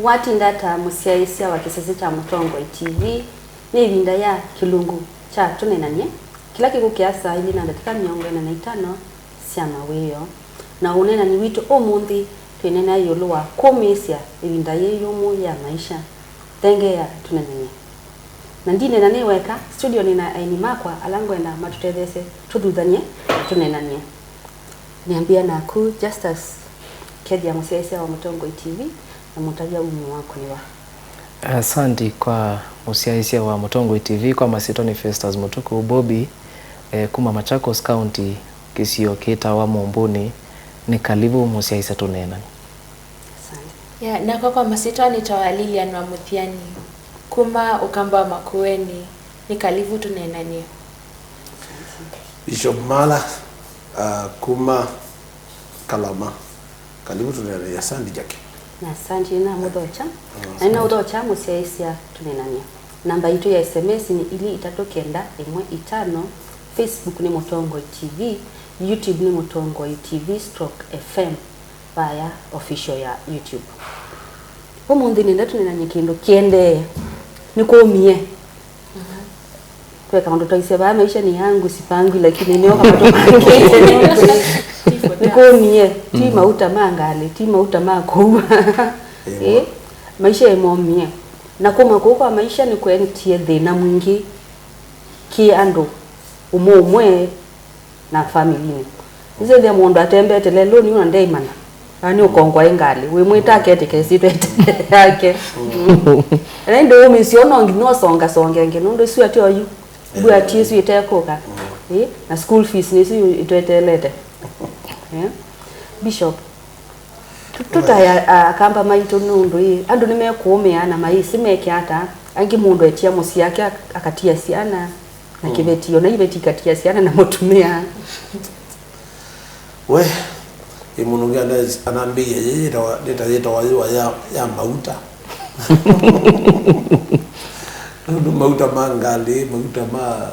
wati ndata musiaisia wa kisasi cha Mutongo TV ni Ivinda ya kilungu cha Tuneenanie kila kiku kiasa ili na dakika 45 cia mawiyo na unena ni wito omuthi twinena yulu wa Kumiisya Ivinda ye Yumu ya maisha tenge ya Tuneenanie na ndine na niweka studio nina aini makwa alangwenda matutethese tuthuthanie Tuneenanie niambia naku Justus Kedia musiaisia wa Mutongo TV na mutaja umu wako niwa. Asante kwa musiaisia wa Mutongo TV kwa Masitoni Festas Mutuku Bobby kuma Machakos County kisio kita wa Mombuni ni kalibu musiaisia Tuneenanie. Asante. Ya na kwa Masitoni tawa Lilian wa Muthiani kuma ukamba Makueni ni kalibu Tuneenanie. Bishop Mala kuma Kalama kalibu Tuneenanie. Asante Jackie. Na asante na mudocha. Na ina udocha musiaisia Tuneenanie. Namba yetu ya SMS ni ili itatokenda 15. Facebook ni Mutongo TV, YouTube ni Mutongo TV/FM via official ya YouTube. Umundi nenda Tuneenanie kindu kiende nikomie. Kwa kama ndo taisia ba maisha ni yangu sipangi lakini niyo kama tokangete. Nikomie ti mauta mangale ti mauta makuba. Maisha emomie na kuma kwa maisha ni kwentie thina mwingi ki ando umwe na family ize ndia mundu atembete lelo ni una ndeimana ani ukongwa ingali we mwita kete kesitete yake na ndio umisiono ngino songa ngino sio ati oyu ndio ati sio itekoka na school fees ni sio itetelete Bishop tutaya kamba maito nundu andu nimekuumeana maisi meke hata angi mundu etia musi yake akatia siana na kibetio na ibeti katia siana na mutumia we imunungia anambia yeye ndio wa ya mauta ndio mauta mangali mauta ma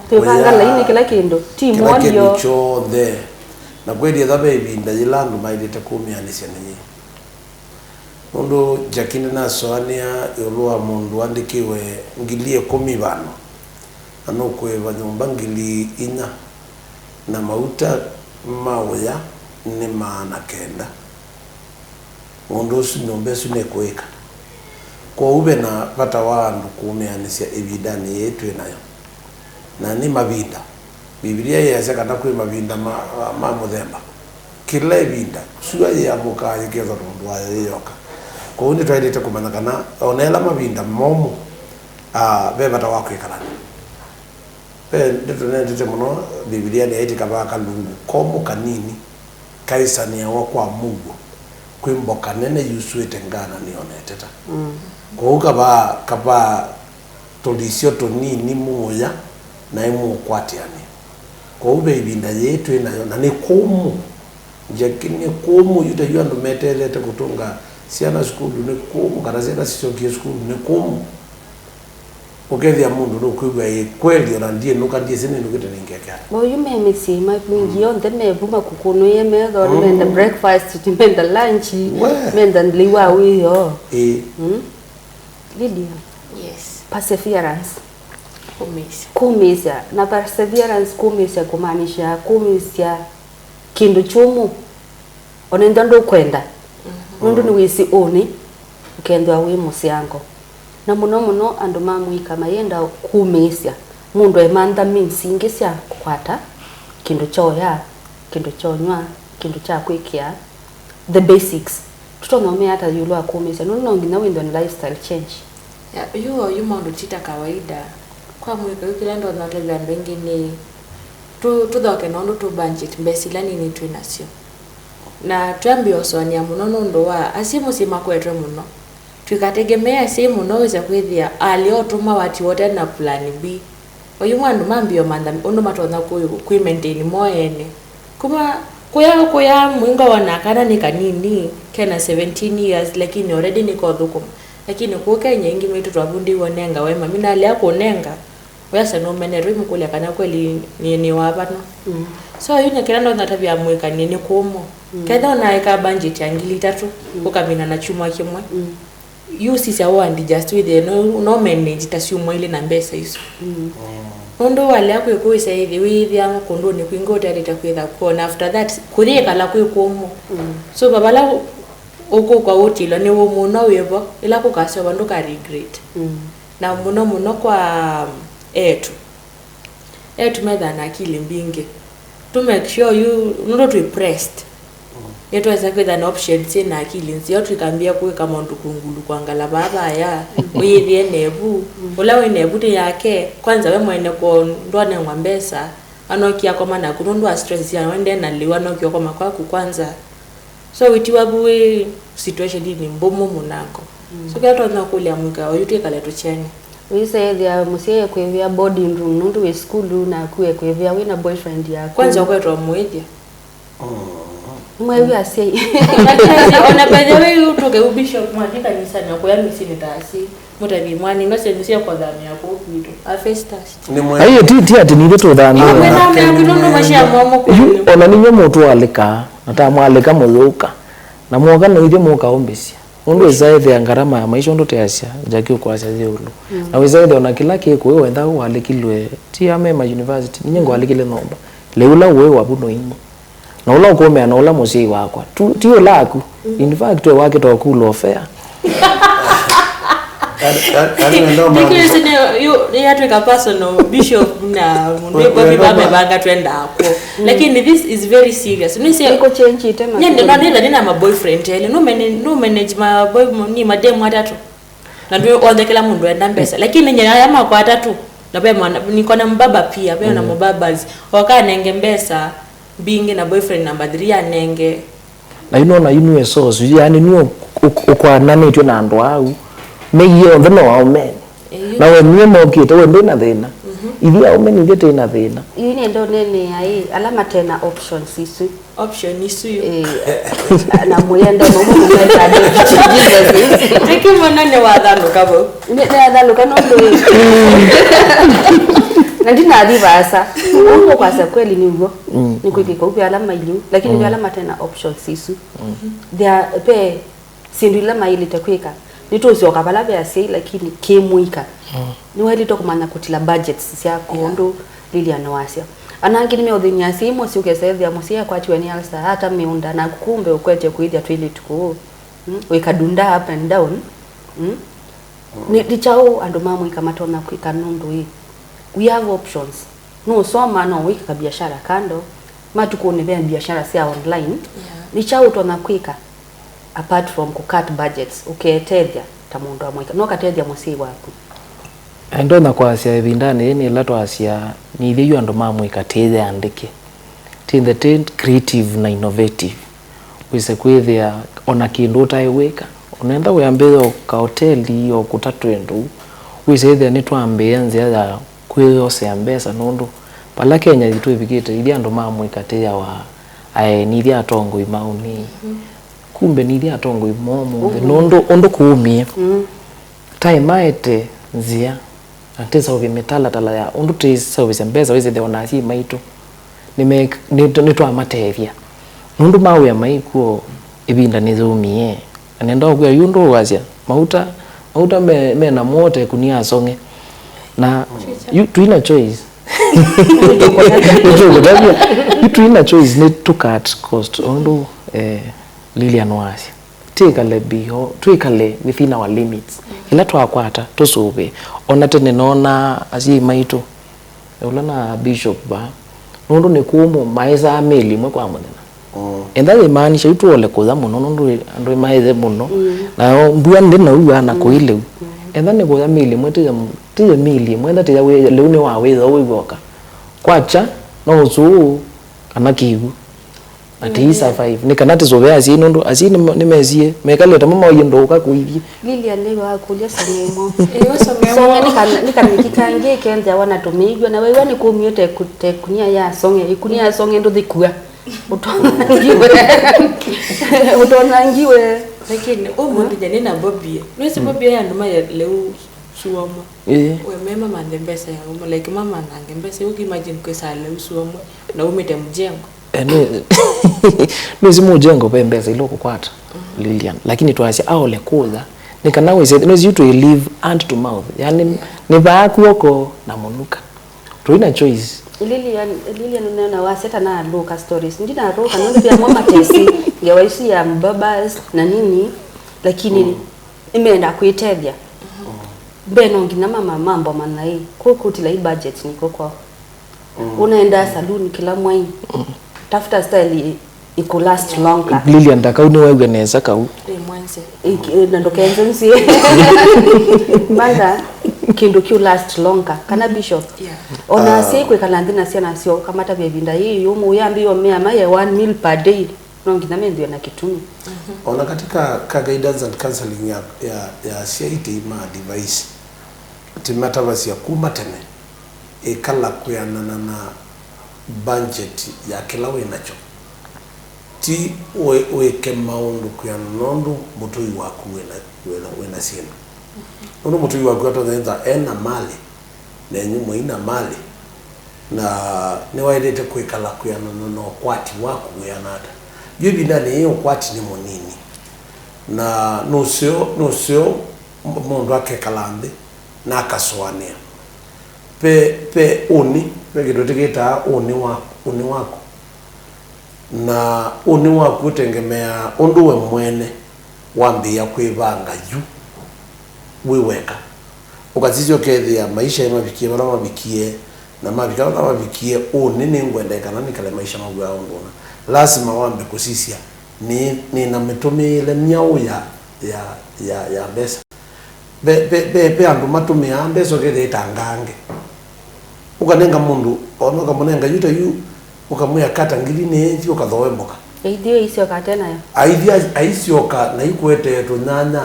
tubanga laini kila kindu timu audio chothe na kweli thabe Ivinda yilandu mailite kumianisia ninyi mundu jakine na soania yolua mundu andikiwe ngilie 10 anokweva nyumba ngili 4 na mauta mawya ni maana kenda mundu usu nyumba su nekweka kwa ube na pata wandu kumianisia Ivindani yetu nayo na ni mavinda Biblia yasema kuri mavinda ma muthemba kila Ivinda suya ya mukaye ketho ndo ayoka ko ndi twailite kumana kana onela mavinda momu beba ta wakwikala ndito muno Biblia ni eti kaba kalungu komu kanini kaisania wakwa Mungu kwimboka nene yusuete ngana nioneteta ko kaba tolisio tonini muya na imu kwatiani kwa ube Ivinda yetu nayo na ni kumu jakini kumu yuta yuandu metelete kutunga siana skulu ni kumu kana siana sisokie skulu ni kumu ukethia mundu no kwigwa kweli ona ndie nuka ndie sene nukete ningeke boyu memisi mapingi yonde mevuma kukuno yemetho menda breakfast menda lunch menda liwa wiyo Lydia Yes. Perseverance Kumiisya na perseverance Kumiisya kumaanisha Kumiisya kindu chumu onenda ndo kwenda mundu ni wisi oni ukendwa wi musiango na muno andu mamwika mayenda Kumiisya mundu emanda minsingi cia kukwata kindu choya kindu chonywa kindu cha kwikia the basics tutonome hata yulu Kumiisya no ngina windo ni lifestyle change ya yu maundu tita kawaida kwa mwika kila ndo na tega mbengine tuthoke nondo tu budget mbesilani ni twinasio na twambio soania muno ndo wa asimu sima kwetwe muno twikategemea simu noweza kwithia aliotuma wati wote na plan B oyu mwandu mambio manda ondo matona ku maintain moyene kuma kuya mwinga wanakana ni kanini kena 17 years lakini already niko thukuma lakini kwa Kenya ingi mitu twabundi wonenga wema mina ali akonenga wesa no menero imukule kana kweli ni wabano so yune kirando na tabia mweka ni kumo kada na eka budget ya 3 ukamina na chuma kimwe you sisi awo and just with the no manage tashumo ile na mbesa hizo ondo wale akwe isa hivi withi ama kondo ni kuingota litakwenda kuona after that kureka la kwekuomo so babala oko kwa utilo ni wo muno webo ila kukaswa bandu ka regret na muno kwa etu medha na akili mbinge to make sure you not repressed yetu asa kwenda na option tena akili nzio tukambia kuwe kama ndo kungulu kwangala baba ya uyithie nebu ulawe nebu te yake kwanza we mwene ko ndone ngwambesa anokia kwa mana kunondwa stress ya wende na liwa nokia kwa makwaku kwanza so witiwa buwe situation ni mbomo munako so kwa tona kulia muka oyute kale to chenya we say there musie kwevia boarding room nundu we school na kuwe kwevia we na boyfriend yako kwanza kwa to mwethia mwewe asei ona baada wewe utoke ubishop mwandika ni sana kwa yani sini taasi mutabi mwani ngase nisia kwa dhamia yako kitu afestas ni mwe ayo ti ati ni to dhamia na mimi mashia momo kwa ona ninyo mutu alika natamwalika muthuka na mwoga no ithie muka ombesia undu izaithe ngarama ya maisha ndo teasia jaki ukwasya ziulu na wizaithe ona kila kiku wewe wenda walikilwe ti amema university ningo walikile nomba leula wewe wabuno inyi na ula ukome na ula musi wakwa tio laku in fact wewe wake to kulo fair because you have to personal bishop na mundu baba banga twenda hapo lakini this is very serious ni say iko change itema nina my boyfriend ele no manage my boy ni madem watatu na ndio kwanza kila mundu enda mbesa lakini nyanya yama kwa watatu na pia niko na mbaba pia pia na mbabas wakanenge mbesa bingi na boyfriend number 3 anenge na na inu source yani ni ukwa nani tyo na ndo au meyo ndino wa men na we niye mokite we ndina thina ithi au men ithi tena thina yini ndo nene ai alama tena options isu option isu na muyende mumu mwenda Jesus tiki monane wa dhano kabo ne dhano kanondo na ndina adivasa uko kwa kweli ni hivyo ni kwikiko upya alama iliu lakini ni alama tena options isu there pe sindila maili takwika nituzi okabala ya sei lakini kemuika ni wali to kumanya kutila budgets sia kondo Lilian wasia anangi nime odhinya simu si ukesevya musia kwa chweni alsa hata miunda na kumbe ukwete kuidya toilet ko wekadunda up and down ni dichao ando mamu ikamatona kwika nundu hii we have options no soma no wika biashara kando matukuone bia biashara sia online dichao tona kwika apart from cut budgets uketethia tamundu amwika no katethia musi waku endo na kwa sia Ivinda ni lato asia ni ile ando mamwika tethe andike tin the creative na innovative wise kwethia ona kindu taiweka unaenda uyambetho ka hoteli o kutatwendu wise thia ni twambia nzia ya kwyo sia mbesa nundu pala Kenya itu ibikite ile ando mamwika tethe wa ni ile atongo imauni kumbe nili atongo imomo nondo kuumie time aete nzia atesa ovi metala tala ya undu tesa ovi sembeza weze de onasi maitu nitwa matevia nundu mawe maikuo Ivinda nizumie anenda kwa yundo wazia mauta me na mote kunia songe na you tuina choice you tuina choice ni to cut cost undu Lilian wasi tikale biho twikale within our limits ila twakwata tusube ona tene nona azi maitu ulana bishop ba nundu ne kumu maiza meli mwe kwa munena enda the man she tuole kuza muno nundu ando maize muno na mbua ndina uwa na koile enda ne kuza meli mwe tiye meli mwe ndate yawe leune wa weza wigoka kwacha no uzu kana kigu ati survive nikanati zovea zinundu azini nimezie mekaleta mama yendo ukakuivye Lilian lewa kuja samemo songe nikanikikange kenza wana tumigwa na wewe ni kumyote kunia ya songe ikunia ya songe ndo dhikua utonangiwe lakini mundu jane na bobie nwese bobie ya nduma ya leu suwamo we mema mandembesa ya umo like mama nangembesa uki imagine kwesa leu suwamo na umite mjengo no simu jengo pembeza iloko kwata Lilian lakini tuasia aole kuza nikana we said no you to live hand to mouth yani ni baakuoko na munuka tuina choice ilili nuna waseta na loka stories ndina roka ndio pia mama tesi ya waisi ya mbabas na nini lakini imeenda kuitevya beno ngina mama mambo manai kukutila hii budget niko kwa unaenda saluni kila mwezi tafuta style iko last longer Lilian ndakauni wewe neza kau mwanze nandokenze msi manda kindu kiu last longer kana bishop ona siku ikalandina siana sio kama hata Ivinda hii Yumu yambiyo mea maye 1 meal per day nongi na mendio na kitumi ona katika guidance and counseling ya CIT ma device timata basi ya kumatene ekala kuyanana na budget ya kila we nacho ti we kemaundu kuyanondu mutui waku wena sina ono mutui waku atonza ena mali na nyumo ina mali na ne waidete kwekala kuyanana no kwati waku yanata Ivinda ni kwati ni monini na nusio mundu akekalande na akaswania pe uni pekidotikita uni wako na uni wako utengemea undu we mwene wambia kwivanga yu wiweka ukazizio kethia maisha ya mabikie bala mabikie na mabika bala mabikie uni ni ngwendekana nikale maisha magwa unduna lazima wambe kusisia ni na mitumile miau ya besa be andu matumia mbeso kede itangange ukanenga mundu ono kamunenga yuta yu ukamuya kata ngili nezi ukathowe mboka idio isio katena yo aisioka na ikwete tunyanya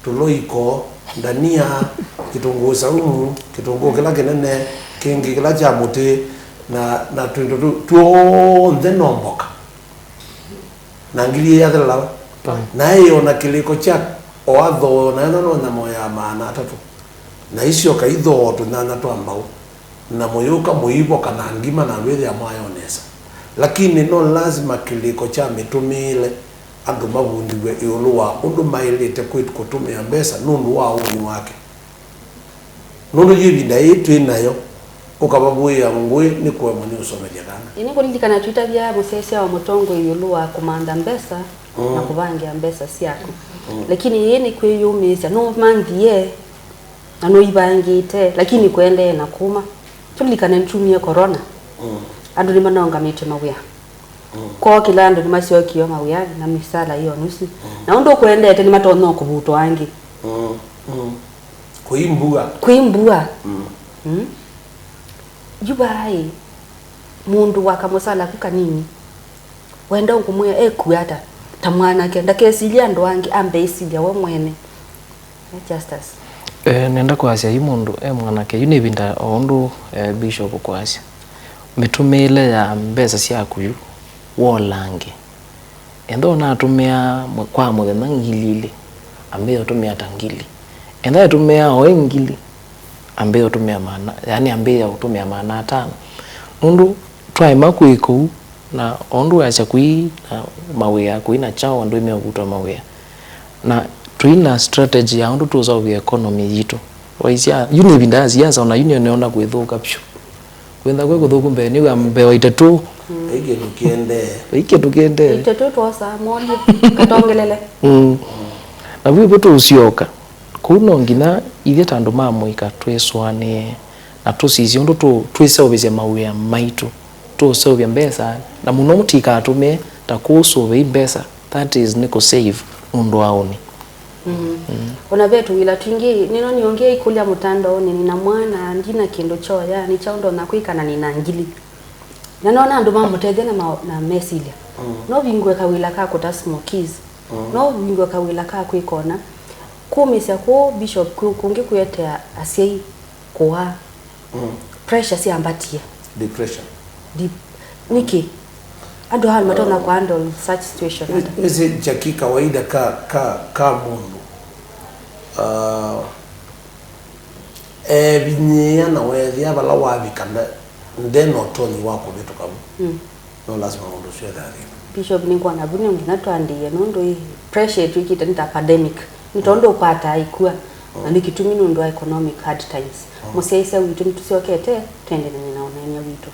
tuloiko ndania kitunguu saumu kitunguu kila kinene kingi kila cha muti na tuonde nomboka na ngili ya thela na hiyo na kiliko cha oatho na na moya maana atatu na icio kaitho tunyanya twambao na moyoka muibo kana ngima na wewe ya mayonesa lakini no lazima kiliko cha mitumile andu mabundiwe ioluwa undu mailite kwitu kutumia mbesa nundu wa uni wake nundu Ivinda yetu inayo ukababuya ngwe ni kwa mwenye usomeje kana ini kulindikana Twitter bya musese wa mutongo ioluwa kumanda mbesa na kubangia mbesa siako lakini yeni kwiyumisya no mandie na no ibangite lakini kwende na kuma tulikana ntumie corona andu ni manonga mite mawia ko kila andu ni masio kiyo mawia na misala hiyo nusi na undu kwendete ni matono kubuto wangi kuimbua jubai mundu wakamusala kukanini wenda ngumuya ekuyata tamwana kenda kesilia ndo wangi ambe isilia wa mwene justice nenda kwasia yi mundu mwanake Ivinda ondu bishop kwasia mitumile ya mbesa siaku yu wolange endo na atumia kwa muthenya ngilile ambe atumia tangili enda atumia oengili ambe atumia mana yani ambe atumia mana tano mundu twaima kuiko na ondu acha kui na mawea kuina chao ndo imekutwa mawea na tuina strategy ya ondu tuzo economy yitu waisia Ivinda zianza na union neona kwithuka pshu kwenda kwe kuthuku mbe ni ambe waitatu ike tukiende itatu twosa moli katongelele na bwe betu usioka kuno ngina ile tandu mamuika tweswane na tusisi ondu twiseobeze mawea maitu tuseobya mbesa na muno mutika atume takusuve mbesa that is niko save mundu aoni ona betu ila twingi nino niongea ikulia mutando nina mwana ndina kindu choya ni chaundo na kuikana nina ngili na naona andu mamutethia na mesilia no vingwe kawila ka kuta smokies no vingwe kawila ka kuikona kumiisya ku bishop kungi kuyetea asiai kwa pressure si ambatie depression niki ado hal matona kwa handle such situation hata ese jaki kawaida ka mundu binya na wethi abala wabikanda ndeno toni wako bitu kabu no lazima mundu sio dhari bishop ni kwa nabuni ngina twandie nondo pressure tukita nita academic nitondo upata ikua na nikitumi ndo economic hard times musiaisa witu mtusiokete twende na ninaona nya witu